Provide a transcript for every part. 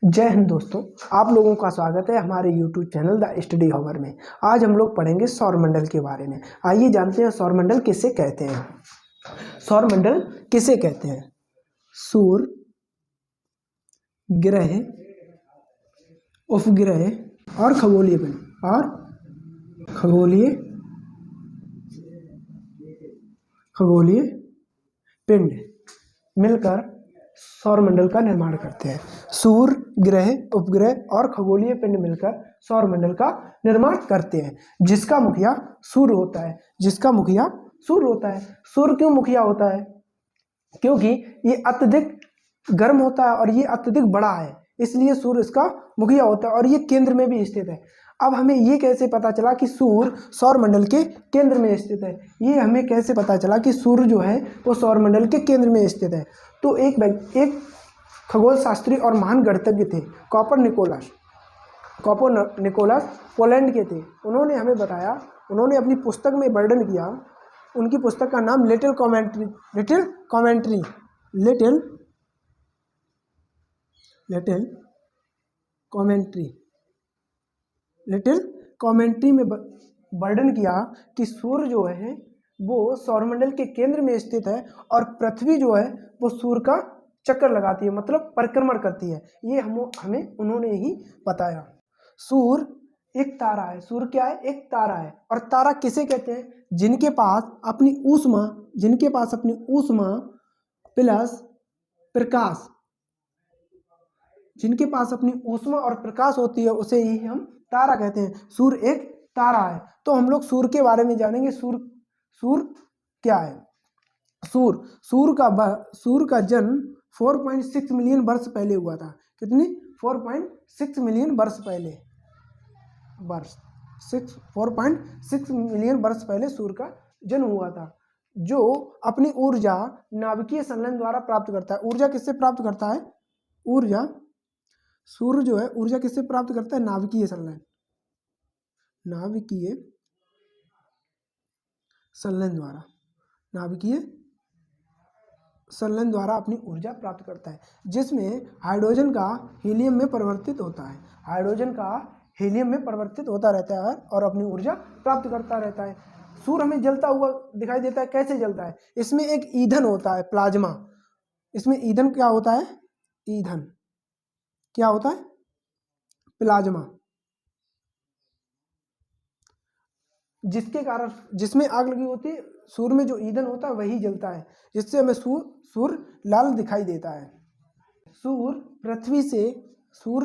जय हिंद दोस्तों, आप लोगों का स्वागत है हमारे YouTube channel the study hover में। आज हम लोग पढ़ेंगे सौरमंडल के बारे में। आइए जानते हैं सौरमंडल किसे कहते हैं। सौरमंडल किसे कहते हैं? सूर्य, ग्रह, उपग्रह और खगोलीय पिंड मिलकर सौरमंडल का निर्माण करते हैं। सूर्य, ग्रह, उपग्रह और खगोलीय पिंड मिलकर सौरमंडल का निर्माण करते हैं, जिसका मुखिया सूर्य होता है। सूर्य क्यों मुखिया होता है? क्योंकि ये अत्यधिक गर्म होता है और ये अत्यधिक बड़ा है, इसलिए सूर्य इसका मुखिया होता है और ये केंद्र में भी स्थित है। अब हमें ये कैसे पता चला कि सूर्य सौरमंडल के केंद्र में स्थित है? ये हमें कैसे पता चला कि सूर्य जो है वो सौरमंडल के केंद्र में स्थित है? तो एक खगोल शास्त्री और महान गणितज्ञ थे, कोपरनिकोलस पोलैंड के थे। उन्होंने हमें बताया, उन्होंने अपनी पुस्तक में वर्णन किया। उनकी पुस्तक का नाम लिटिल कॉमेंट्री में वर्णन किया कि सूर्य जो है वो सौरमंडल के केंद्र में स्थित है और पृथ्वी जो है वो सूर्य का चक्कर लगाती है, मतलब परिक्रमण करती है। ये हमें उन्होंने ही बताया। सूर्य एक तारा है। सूर्य क्या है? एक तारा है। और तारा किसे कहते हैं? जिनके पास अपनी ऊष्मा प्लस प्रकाश, जिनके पास अपनी ऊष्मा और प्रकाश होती है, उसे ही हम तारा कहते हैं। सूर्य एक तारा है। तो हम लोग सूर्य के बारे में जानेंगे। सूर्य क्या है? सूर्य का जन्म 4.6 मिलियन वर्ष पहले हुआ था। कितनी? 4.6 मिलियन वर्ष पहले। 4.6 मिलियन वर्ष पहले सूर्य का जन्म हुआ था, जो अपनी ऊर्जा नाभिकीय संलयन द्वारा प्राप्त करता है। ऊर्जा किससे प्राप्त करता है? सूर्य जो है ऊर्जा किससे प्राप्त करता है? नाभिकीय संलयन द्वारा अपनी ऊर्जा प्राप्त करता है, जिसमें हाइड्रोजन का हीलियम में परिवर्तित होता रहता है और अपनी ऊर्जा प्राप्त करता रहता है। सूर्य हमें जलता हुआ दिखाई देता है। कैसे जलता है? इसमें एक ईंधन होता है, प्लाज्मा। इसमें ईंधन क्या होता है? प्लाज्मा, जिसमें आग लगी होती है। सूर्य में जो ईंधन होता है वही जलता है, जिससे हमें सूर्य लाल दिखाई देता है। सूर्य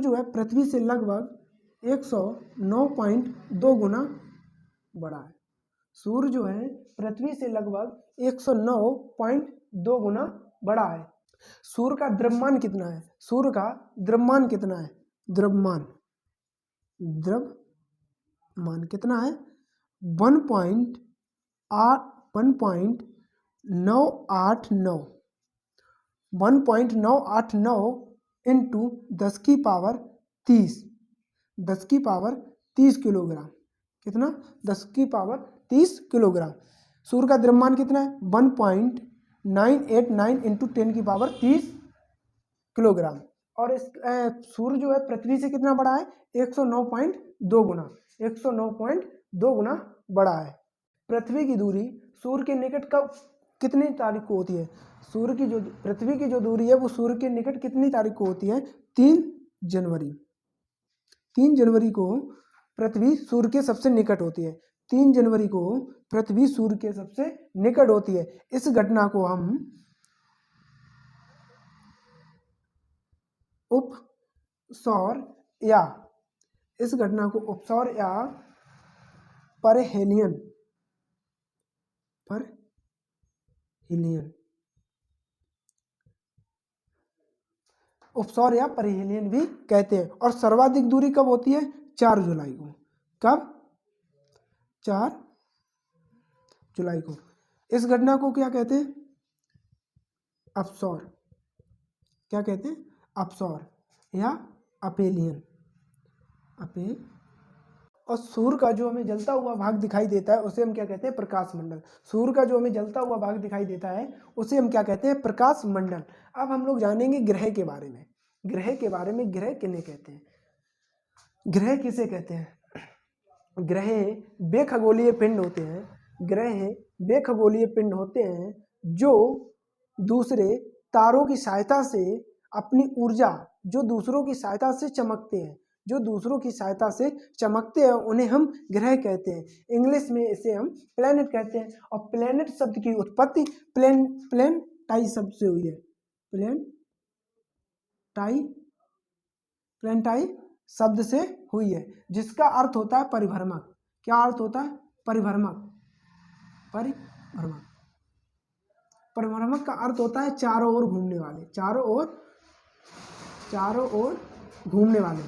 जो है पृथ्वी से लगभग 109.2 गुना बड़ा है। सूर्य जो है पृथ्वी से लगभग 109.2 गुना बड़ा है। सूर्य का द्रव्यमान कितना है? द्रव्यमान कितना है? द्रव्यमान कितना है? 1.989 इंटू 10 की पावर 30 किलोग्राम। कितना? 10 की पावर 30 किलोग्राम। सूर्य का द्रव्यमान कितना है? 1.989 इंटू 10 की पावर 30 किलोग्राम। और इस सूर्य जो है पृथ्वी से कितना बड़ा है? 109.2 गुना बड़ा है। पृथ्वी की दूरी सूर्य के निकट कब कितनी तारीख को होती है? पृथ्वी की जो दूरी है वो सूर्य के निकट कितनी तारीख को होती है? 3 जनवरी को पृथ्वी सूर्य के सबसे निकट होती है। 3 जनवरी को पृथ्वी सूर्य के सबसे निकट होती है। इस घटना को हम उपसौर या परहेलियन भी कहते हैं। और सर्वाधिक दूरी कब होती है? 4 जुलाई को। कब? 4 जुलाई को। इस घटना को क्या कहते हैं? अपसौर। क्या कहते हैं? अपसौर या अपेलियन। और सूर्य का जो हमें जलता हुआ भाग दिखाई देता है उसे हम क्या कहते हैं? प्रकाश मंडल। सूर्य का जो हमें जलता हुआ भाग दिखाई देता है उसे हम क्या कहते हैं? प्रकाश मंडल। अब हम लोग जानेंगे ग्रह के बारे में। ग्रह के बारे में, ग्रह किन्हें कहते हैं, ग्रह किसे कहते हैं? ग्रह बेखगोलीय पिंड होते हैं, ग्रह बेखगोलीय पिंड होते हैं जो दूसरे तारों की सहायता से अपनी ऊर्जा, जो दूसरों की सहायता से चमकते हैं, जो दूसरों की सहायता से चमकते हैं, उन्हें हम ग्रह कहते हैं। इंग्लिश में इसे हम प्लैनेट कहते हैं। और प्लैनेट शब्द की उत्पत्ति प्लेनटाई शब्द से हुई है। प्लेनटाई शब्द से हुई है, जिसका अर्थ होता है परिभ्रमक। क्या अर्थ होता है? परिभ्रमक। परिभ्रमक का अर्थ होता है चारों ओर घूमने वाले, चारों ओर घूमने वाले,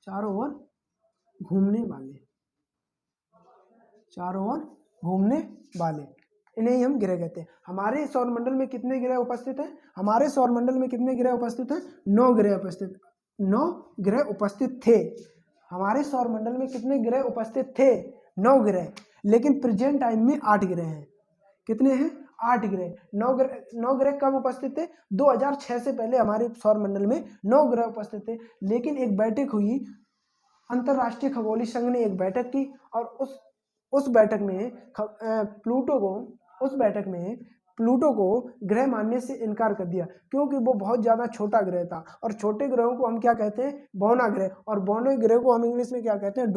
चारों ओर घूमने वाले, इन्हें ही हम ग्रह कहते हैं। हमारे सौरमंडल में कितने ग्रह उपस्थित हैं? हमारे सौरमंडल में कितने ग्रह उपस्थित हैं? 9 ग्रह उपस्थित थे। हमारे सौरमंडल में कितने ग्रह उपस्थित थे? 9 ग्रह। लेकिन प्रेजेंट टाइम में 8 ग्रह हैं। कितने हैं? 8 ग्रह। 9 ग्रह कब उपस्थित थे? 2006 से पहले हमारे सौरमंडल में 9 ग्रह उपस्थित थे। लेकिन एक बैठक हुई, अंतरराष्ट्रीय खगोलीय संघ ने एक बैठक की, और उस बैठक में प्लूटो को ग्रह मानने से इनकार कर दिया, क्योंकि वो बहुत ज़्यादा छोटा ग्रह था। और छोटे ग्रहों को हम क्या कहते हैं? बौना ग्रह। और बौने ग्रह को हम इंग्लिश में क्या कहते हैं?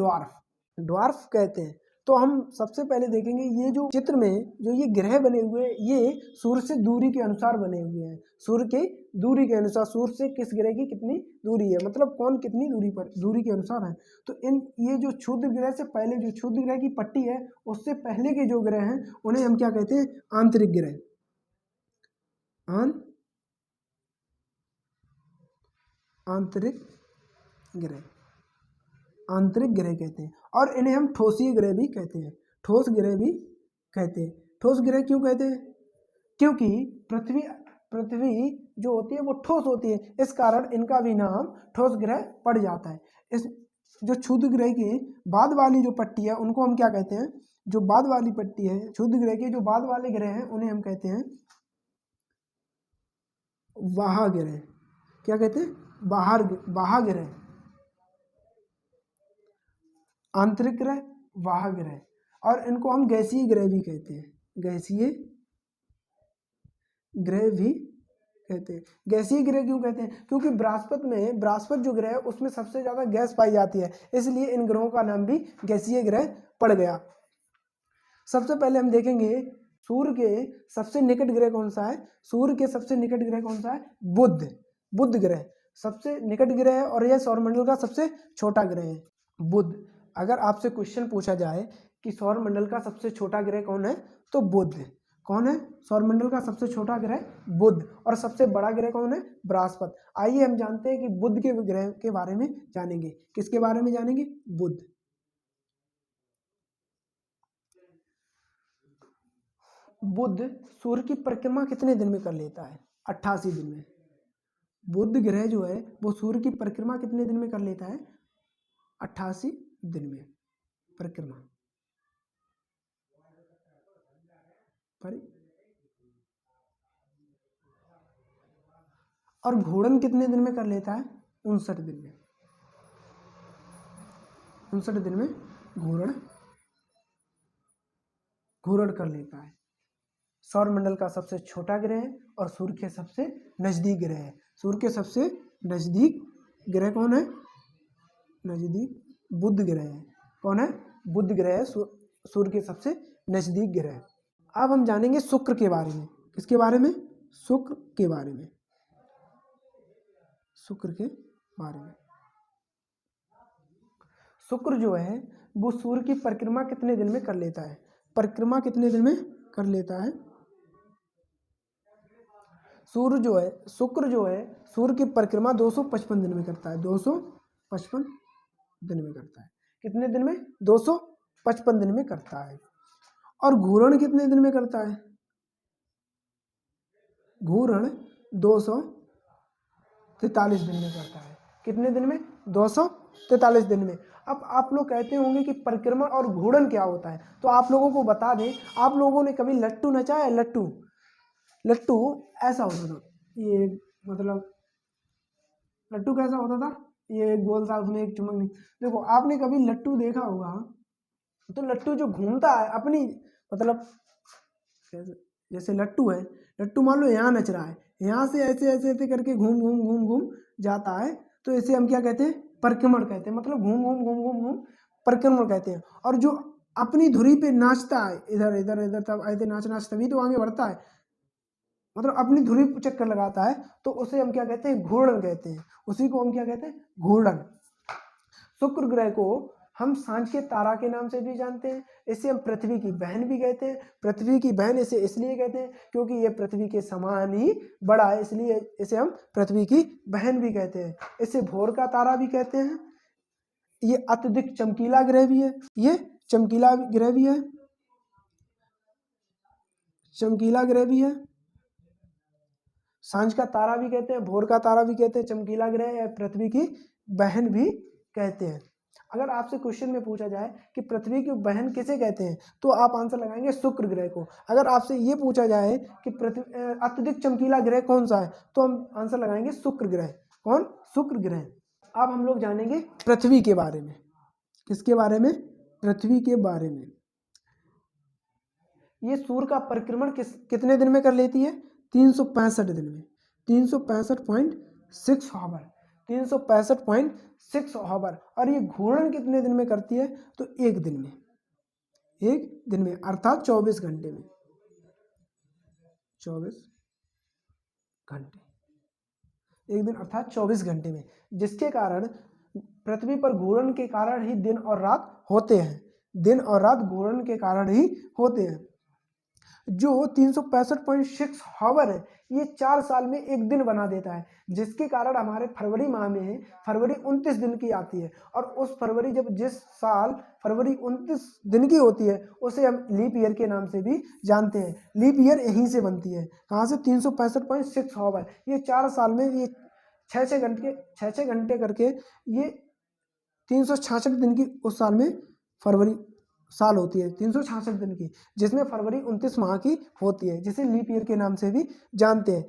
ड्वार्फ कहते हैं। तो हम सबसे पहले देखेंगे, ये जो चित्र में जो ये ग्रह बने हुए हैं, ये सूर्य से दूरी के अनुसार बने हुए हैं। सूर्य के दूरी के अनुसार, सूर्य से किस ग्रह की कितनी दूरी है, मतलब कौन कितनी दूरी के अनुसार है। तो ये जो क्षुद्र ग्रह से पहले, जो क्षुद्र ग्रह की पट्टी है, उससे पहले के जो ग्रह हैं, उन्हें हम क्या कहते हैं? आंतरिक ग्रह। आंतरिक ग्रह कहते हैं। और इन्हें हम ठोसीय ग्रह भी कहते हैं। ठोस ग्रह क्यों कहते हैं? क्योंकि पृथ्वी जो होती है वो ठोस होती है, इस कारण इनका भी नाम ठोस ग्रह पड़ जाता है। इस जो क्षुद्र ग्रह की बाद वाली जो पट्टी है, उनको हम क्या कहते हैं? जो बाद वाली पट्टी है क्षुद्र ग्रह के, जो बाद वाले ग्रह हैं, उन्हें हम कहते हैं वाहा ग्रह। क्या कहते हैं? वाहा ग्रह। आंतरिक ग्रह, वाहा ग्रह। और इनको हम गैसीय ग्रह भी कहते हैं। गैसीय ग्रह क्यों कहते हैं? क्योंकि बृहस्पति जो ग्रह है, उसमें सबसे ज्यादा गैस पाई जाती है, इसलिए इन ग्रहों का नाम भी गैसीय ग्रह पड़ गया। सबसे पहले हम देखेंगे सूर्य के सबसे निकट ग्रह कौन सा है? सूर्य के सबसे निकट ग्रह कौन सा है? बुध ग्रह सबसे निकट ग्रह है, और यह सौरमंडल का सबसे छोटा ग्रह है, बुध। अगर आपसे क्वेश्चन पूछा जाए कि सौरमंडल का सबसे छोटा ग्रह कौन है, तो बुध। कौन है सौरमंडल का सबसे छोटा ग्रह? बुध। और सबसे बड़ा ग्रह कौन है? बृहस्पति। आइए हम जानते हैं कि बुध के ग्रह के बारे में जानेंगे। किसके बारे में जानेंगे? बुध। बुध सूर्य की परिक्रमा कितने दिन में कर लेता है? 88 दिन में। बुध ग्रह जो है वो सूर्य की परिक्रमा कितने दिन में कर लेता है? 88 दिन में परिक्रमा। और घूर्णन कितने दिन में कर लेता है? 59 दिन में। 59 दिन में घूर्णन कर लेता है। सौरमंडल का सबसे छोटा ग्रह है और सूर्य के सबसे नजदीक ग्रह है। सूर्य के सबसे नजदीक ग्रह कौन है? बुध ग्रह है। कौन है? बुध ग्रह है, सूर्य के सबसे नजदीक ग्रह। अब हम जानेंगे शुक्र के बारे में। किसके बारे में? शुक्र के बारे में। शुक्र जो है वो सूर्य की परिक्रमा कितने दिन में कर लेता है? परिक्रमा कितने दिन में कर लेता है? शुक्र जो है सूर्य की परिक्रमा 255 दिन में करता है। 255 दिन में करता है। कितने दिन में? 255 दिन में करता है। और घूर्णन कितने दिन में करता है? घूर्णन 243 दिन में करता है। कितने दिन में? 243 दिन में। अब आप लोग कहते होंगे कि परिक्रमा और घूर्णन क्या होता है, तो आप लोगों को बता दें, आप लोगों ने कभी लट्टू नचाया है? लट्टू ऐसा होता था, ये मतलब लट्टू कैसा होता था, ये गोल था, उसमें एक चुम्बक नहीं। देखो आपने कभी लट्टू देखा होगा, तो लट्टू जो घूमता है अपनी, मतलब जैसे लट्टू है, लट्टू मान लो यहाँ नच रहा है, यहाँ से ऐसे ऐसे ऐसे करके घूम घूम घूम घूम जाता है, तो इसे हम क्या कहते हैं, परिक्रमण कहते हैं। मतलब घूम घूम घूम घूम घूम परिक्रमण कहते हैं। और जो अपनी धुरी पे नाचता है, इधर इधर इधर, तब ऐसे नाच नाच तभी तो आगे बढ़ता है, मतलब अपनी धुरी पे चक्कर लगाता है, तो उसे हम क्या कहते हैं, घूर्णन कहते हैं। उसी को हम क्या कहते हैं, घूर्णन। शुक्र ग्रह को हम सांझ के तारा के नाम से भी जानते हैं। इसे हम पृथ्वी की बहन भी कहते हैं। पृथ्वी की बहन इसे इसलिए कहते हैं क्योंकि ये पृथ्वी के समान ही बड़ा है, इसलिए इसे हम पृथ्वी की बहन भी कहते हैं। इसे भोर का तारा भी कहते हैं। ये अत्यधिक चमकीला ग्रह भी है, ये चमकीला ग्रह भी है, चमकीला ग्रह भी है। सांझ का तारा भी कहते हैं, भोर का तारा भी कहते हैं, चमकीला ग्रह या पृथ्वी की बहन भी कहते हैं। अगर आपसे क्वेश्चन में पूछा जाए कि पृथ्वी की बहन किसे कहते हैं, तो आप आंसर लगाएंगे शुक्र ग्रह को। अगर आपसे ये पूछा जाए कि पृथ्वी अत्यधिक चमकीला ग्रह कौन सा है, तो हम आंसर लगाएंगे शुक्र ग्रह। कौन, शुक्र ग्रह। अब हम लोग जानेंगे पृथ्वी के बारे में। किसके बारे में, पृथ्वी के बारे में। ये सूर्य का परिक्रमण कितने दिन में कर लेती है, 365 दिन में, 365.6 आवर, 365.6 आवर। और ये घूर्णन कितने दिन में करती है, तो एक दिन में, एक दिन में अर्थात 24 घंटे में, 24 घंटे, एक दिन अर्थात 24 घंटे में। जिसके कारण पृथ्वी पर घूर्णन के कारण ही दिन और रात होते हैं, दिन और रात घूर्णन के कारण ही होते हैं। जो 365.6 आवर है, ये 4 साल में एक दिन बना देता है, जिसके कारण हमारे फरवरी माह में फरवरी 29 दिन की आती है। और उस फरवरी, जब जिस साल फरवरी 29 दिन की होती है, उसे हम लीप ईयर के नाम से भी जानते हैं। लीप ईयर यहीं से बनती है, कहाँ से, 365.6 आवर। ये 4 साल में ये 6 घंटे करके ये 366 दिन की उस साल में फरवरी साल होती है, 366 दिन की, जिसमें फरवरी 29 माह की होती है, जिसे लीप ईयर के नाम से भी जानते हैं।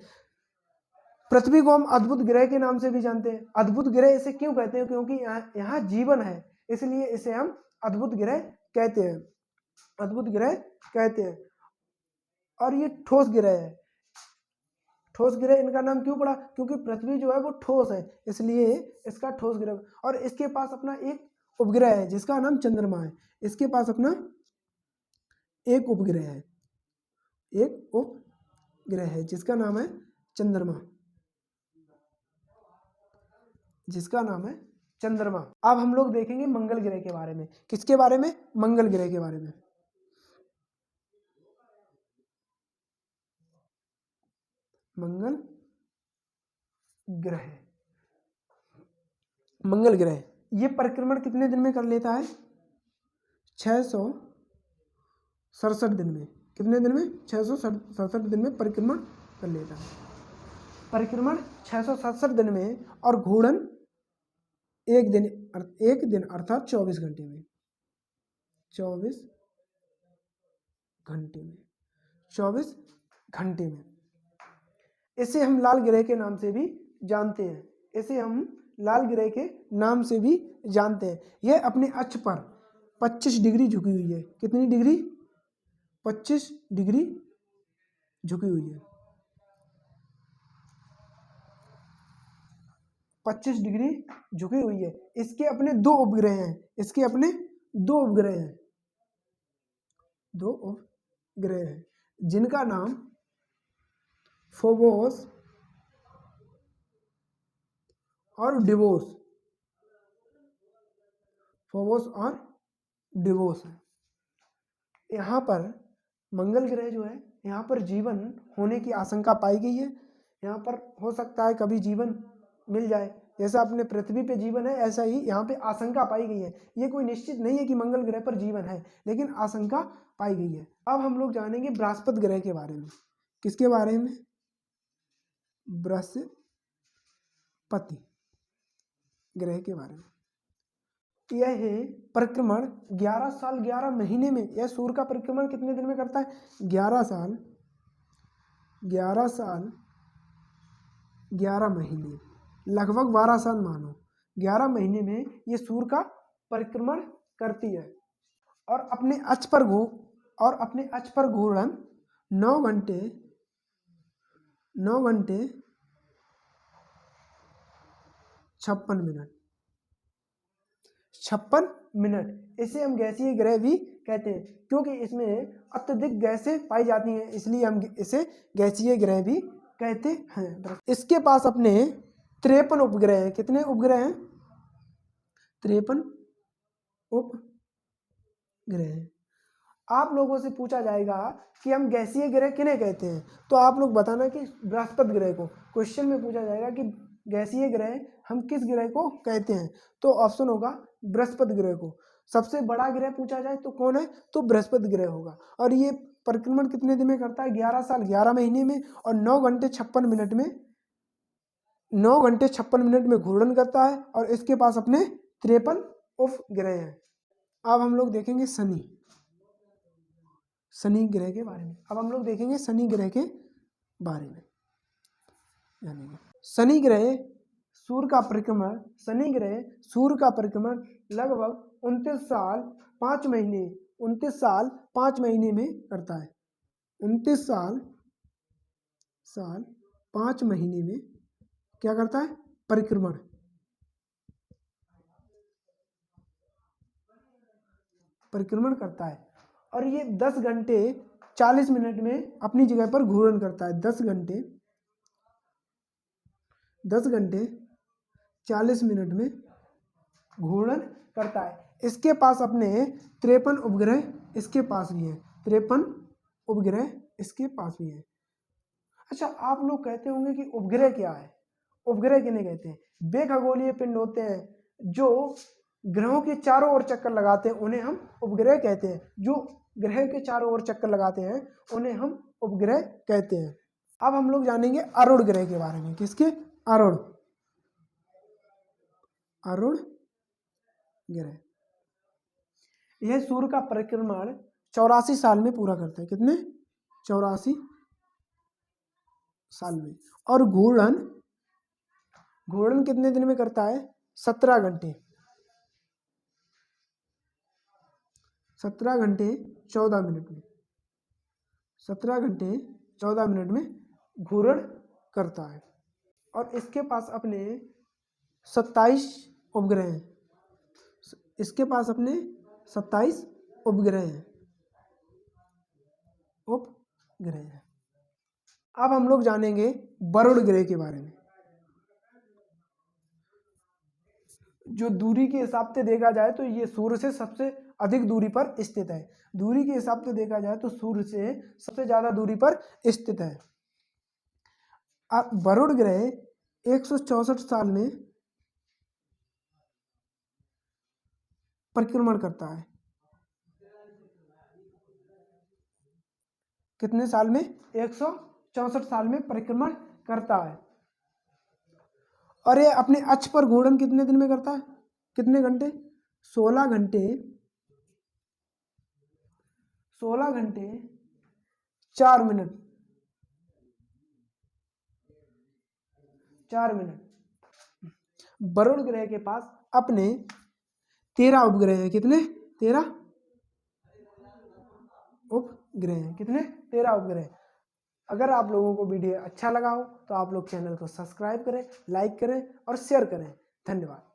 पृथ्वी को हम अद्भुत ग्रह के नाम से भी जानते हैं। अद्भुत ग्रह इसे क्यों कहते हैं, क्योंकि यहाँ जीवन है, इसलिए इसे हम अद्भुत ग्रह कहते हैं, अद्भुत ग्रह कहते हैं। और ये ठोस ग्रह है। ठोस ग्रह इनका नाम क्यों पड़ा, क्योंकि पृथ्वी जो है वो ठोस है, इसलिए इसका ठोस ग्रह। और इसके पास अपना एक उपग्रह है जिसका नाम चंद्रमा है। इसके पास अपना एक उपग्रह है, एक उपग्रह है जिसका नाम है चंद्रमा, जिसका नाम है चंद्रमा। अब हम लोग देखेंगे मंगल ग्रह के बारे में। किसके बारे में, मंगल ग्रह के बारे में। मंगल ग्रह, मंगल ग्रह ये परिक्रमण कितने दिन में कर लेता है, 667 दिन में। कितने दिन में, 667 दिन में परिक्रमण कर लेता है, परिक्रमण 667 दिन में। और घूर्णन एक दिन अर्थात 24 घंटे में, 24 घंटे में, 24 घंटे में। इसे हम लाल ग्रह के नाम से भी जानते हैं, इसे हम लाल ग्रह के नाम से भी जानते हैं। यह अपने अक्ष पर 25 डिग्री झुकी हुई है। कितनी डिग्री, 25 डिग्री झुकी हुई है, 25 डिग्री झुकी हुई है। इसके अपने दो उपग्रह हैं, इसके अपने दो उपग्रह हैं, दो उपग्रह हैं, जिनका नाम फोबोस और डिवोस, फोबोस और डिवोस है। यहाँ पर मंगल ग्रह जो है, यहाँ पर जीवन होने की आशंका पाई गई है। यहाँ पर हो सकता है कभी जीवन मिल जाए, जैसा अपने पृथ्वी पे जीवन है, ऐसा ही यहाँ पे आशंका पाई गई है। ये कोई निश्चित नहीं है कि मंगल ग्रह पर जीवन है, लेकिन आशंका पाई गई है। अब हम लोग जानेंगे बृहस्पति ग्रह के बारे में। किसके बारे में, बृहस्पति ग्रह के बारे में। यह परिक्रमण 11 साल 11 महीने में, यह सूर्य का परिक्रमण कितने दिन में करता है, 11 साल 11 महीने, लगभग 12 साल मानो, 11 महीने में ये सूर्य का परिक्रमण करती है और अपने अक्ष पर घूर्णन 9 घंटे 56 मिनट। इसे हम गैसीय ग्रह भी कहते हैं क्योंकि इसमें अत्यधिक गैसें पाई जाती हैं, इसलिए हम इसे गैसीय ग्रह भी कहते हैं। इसके पास अपने 53 उपग्रह हैं। कितने उपग्रह हैं? 53 उपग्रह हैं। आप लोगों से पूछा जाएगा कि हम गैसीय ग्रह किन्हें कहते हैं, तो आप लोग बताना कि बृहस्पति ग्रह को। क्वेश्चन में पूछा जाएगा कि गैसीय ग्रह हम किस ग्रह को कहते हैं, तो ऑप्शन होगा बृहस्पति ग्रह को। सबसे बड़ा ग्रह पूछा जाए तो कौन है, तो बृहस्पति ग्रह होगा। और ये परिक्रमण कितने दिन में करता है? 11 साल 11 महीने में और 9 घंटे 56 मिनट में घूर्णन करता है और इसके पास अपने 53 उपग्रह हैं। अब हम लोग देखेंगे शनि ग्रह के बारे में। शनि ग्रह शनि ग्रह सूर्य का परिक्रमण लगभग 29 साल 5 महीने में करता है। 29 साल 5 महीने में क्या करता है? परिक्रमण करता है और ये 10 घंटे 40 मिनट में अपनी जगह पर घूर्णन करता है। 10 घंटे 40 मिनट में घूर्णन करता है। इसके पास अपने 53 उपग्रह इसके पास भी हैं। 53 उपग्रह इसके पास भी हैं। अच्छा, आप लोग कहते होंगे कि उपग्रह क्या है? उपग्रह किन्हें कहते हैं? वे खगोलीय पिंड होते हैं जो ग्रहों के चारों ओर चक्कर लगाते हैं, उन्हें हम उपग्रह कहते हैं। जो ग्रह के चारों ओर चक्कर लगाते हैं उन्हें हम उपग्रह कहते हैं। अब हम लोग जानेंगे अरुण ग्रह के बारे में। किसके? अरुण ग्रह। यह सूर्य का परिक्रमण 84 साल में पूरा करता है। कितने? 84 साल में। और घूर्णन कितने दिन में करता है? 17 घंटे 14 मिनट में। 17 घंटे 14 मिनट में घूर्णन करता है और इसके पास अपने 27 उपग्रह हैं। उपग्रह हैं। अब हम लोग जानेंगे वरुण ग्रह के बारे में। जो दूरी के हिसाब से देखा जाए तो ये सूर्य से सबसे अधिक दूरी पर स्थित है। दूरी के हिसाब से देखा जाए तो सूर्य से सबसे ज्यादा दूरी पर स्थित है। वरुण ग्रह 164 साल में परिक्रमण करता है। कितने साल में? 164 साल में परिक्रमण करता है और ये अपने अक्ष पर घूर्णन कितने दिन में करता है? कितने घंटे? 16 घंटे 4 मिनट। वरुण ग्रह के पास अपने 13 उपग्रह हैं। कितने? 13 उपग्रह हैं। कितने? 13 उपग्रह। अगर आप लोगों को वीडियो अच्छा लगा हो तो आप लोग चैनल को सब्सक्राइब करें, लाइक करें और शेयर करें। धन्यवाद।